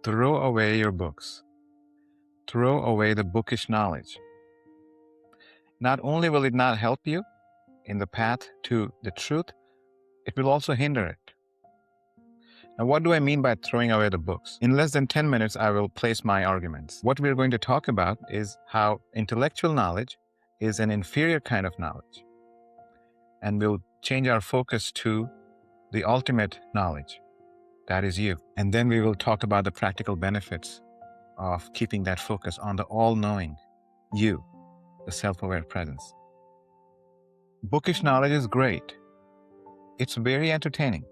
Throw away your books. Throw away the bookish knowledge. Not only will it not help you in the path to the truth, it will also hinder it. Now, what do I mean by throwing away the books? In less than 10 minutes, I will place my arguments. What we're going to talk about is how intellectual knowledge is an inferior kind of knowledge. And we'll change our focus to the ultimate knowledge. That is you. And then we will talk about the practical benefits of keeping that focus on the all-knowing you, the self-aware presence. Bookish knowledge is great. It's very entertaining.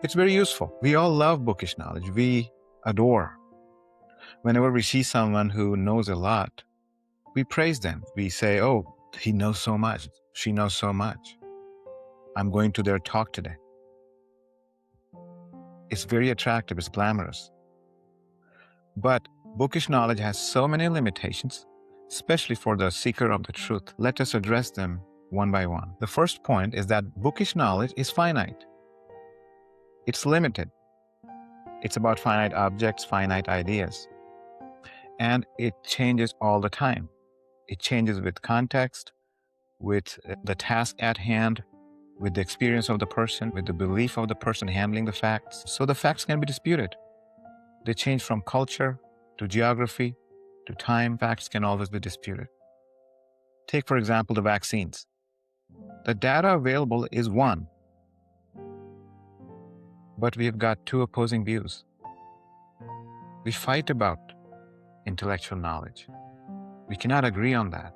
It's very useful. We all love bookish knowledge. We adore. Whenever we see someone who knows a lot, we praise them. We say, oh, he knows so much. She knows so much. I'm going to their talk today. It's very attractive. It's glamorous. But bookish knowledge has so many limitations, especially for the seeker of the truth. Let us address them one by one. The first point is that bookish knowledge is finite. It's limited. It's about finite objects, finite ideas. And it changes all the time. It changes with context, with the task at hand, with the experience of the person, with the belief of the person handling the facts. So the facts can be disputed. They change from culture to geography to time. Facts can always be disputed. Take, for example, the vaccines. The data available is one, but we've got two opposing views. We fight about intellectual knowledge. We cannot agree on that.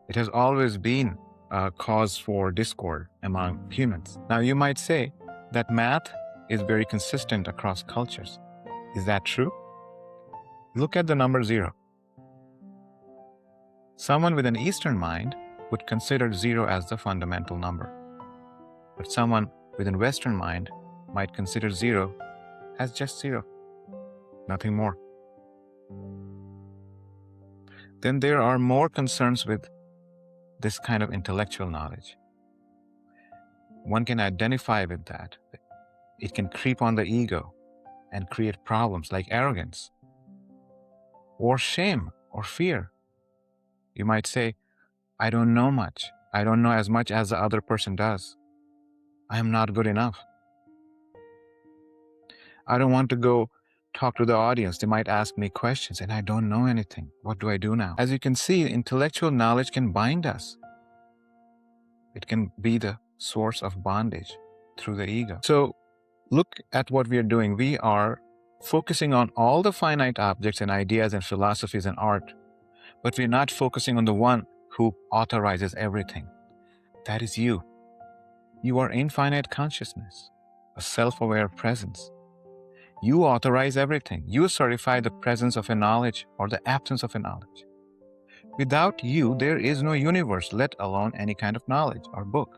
It has always been a cause for discord among humans. Now, you might say that math is very consistent across cultures. Is that true? Look at the number 0. Someone with an Eastern mind would consider 0 as the fundamental number. But someone with a Western mind might consider 0 as just 0, nothing more. Then there are more concerns with this kind of intellectual knowledge. One can identify with that. It can creep on the ego and create problems like arrogance or shame or fear. You might say, I don't know much. I don't know as much as the other person does. I am not good enough. I don't want to go talk to the audience. They might ask me questions and I don't know anything. What do I do now? As you can see, intellectual knowledge can bind us. It can be the source of bondage through the ego. So look at what we are doing. We are focusing on all the finite objects and ideas and philosophies and art, but we're not focusing on the one who authorizes everything. That is you. You are infinite consciousness, a self-aware presence. You authorize everything. You certify the presence of a knowledge or the absence of a knowledge. Without you, there is no universe, let alone any kind of knowledge or book.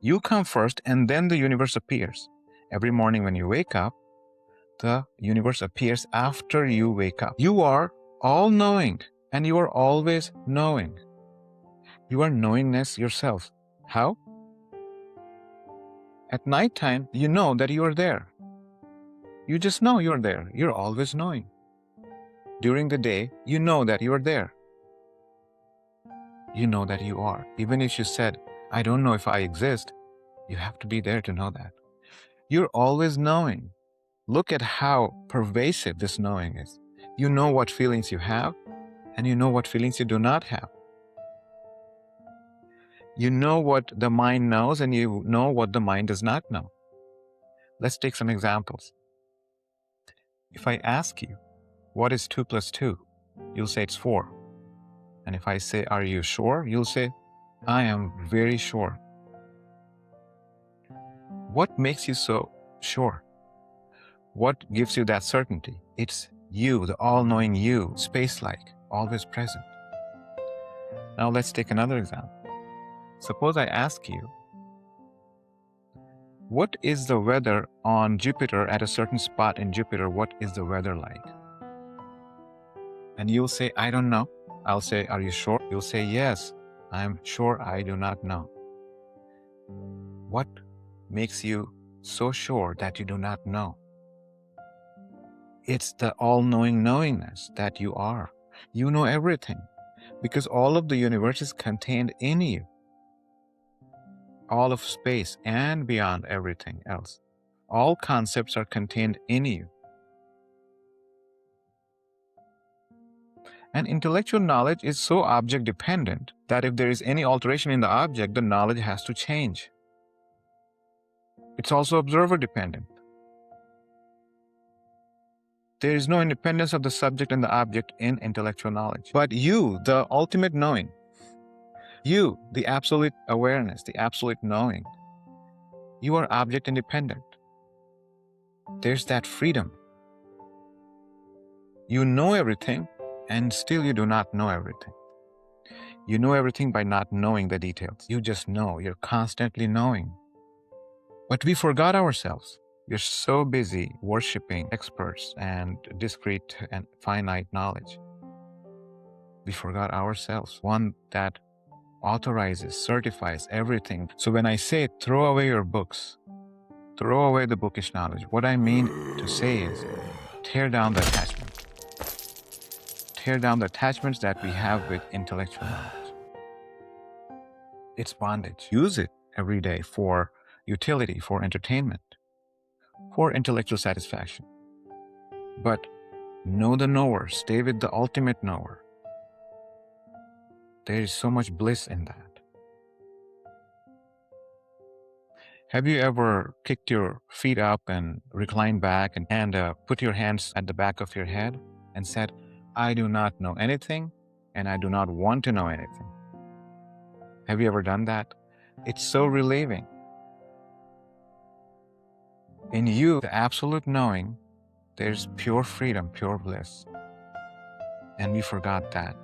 You come first and then the universe appears. Every morning when you wake up, the universe appears after you wake up. You are all-knowing and you are always knowing. You are knowingness yourself. How? At nighttime, you know that you are there. You just know you're there. You're always knowing. During the day, you know that you are there. You know that you are. Even if you said, I don't know if I exist, you have to be there to know that. You're always knowing. Look at how pervasive this knowing is. You know what feelings you have, and you know what feelings you do not have. You know what the mind knows, and you know what the mind does not know. Let's take some examples. If I ask you, what is 2 plus 2? You'll say it's 4. And if I say, are you sure? You'll say, I am very sure. What makes you so sure? What gives you that certainty? It's you, the all-knowing you, space-like, always present. Now let's take another example. Suppose I ask you, what is the weather on Jupiter at a certain spot in Jupiter? What is the weather like? And you'll say, I don't know. I'll say, are you sure? You'll say, yes, I'm sure I do not know. What makes you so sure that you do not know? It's the all-knowing knowingness that you are. You know everything because all of the universe is contained in you. All of space and beyond everything else. All concepts are contained in you. And intellectual knowledge is so object dependent that if there is any alteration in the object, the knowledge has to change. It's also observer dependent. There is no independence of the subject and the object in intellectual knowledge. But you, the ultimate knowing, you, the absolute awareness, the absolute knowing, you are object independent. There's that freedom. You know everything, and still you do not know everything. You know everything by not knowing the details. You just know. You're constantly knowing. But we forgot ourselves. We're so busy worshiping experts and discrete and finite knowledge. We forgot ourselves, one that authorizes, certifies everything. So when I say throw away your books, throw away the bookish knowledge, what I mean to say is tear down the attachment. Tear down the attachments that we have with intellectual knowledge. It's bondage. Use it every day for utility, for entertainment, for intellectual satisfaction. But know the knower, stay with the ultimate knower. There is so much bliss in that. Have you ever kicked your feet up and reclined back and put your hands at the back of your head and said, I do not know anything and I do not want to know anything? Have you ever done that? It's so relieving. In you, the absolute knowing, there's pure freedom, pure bliss. And we forgot that.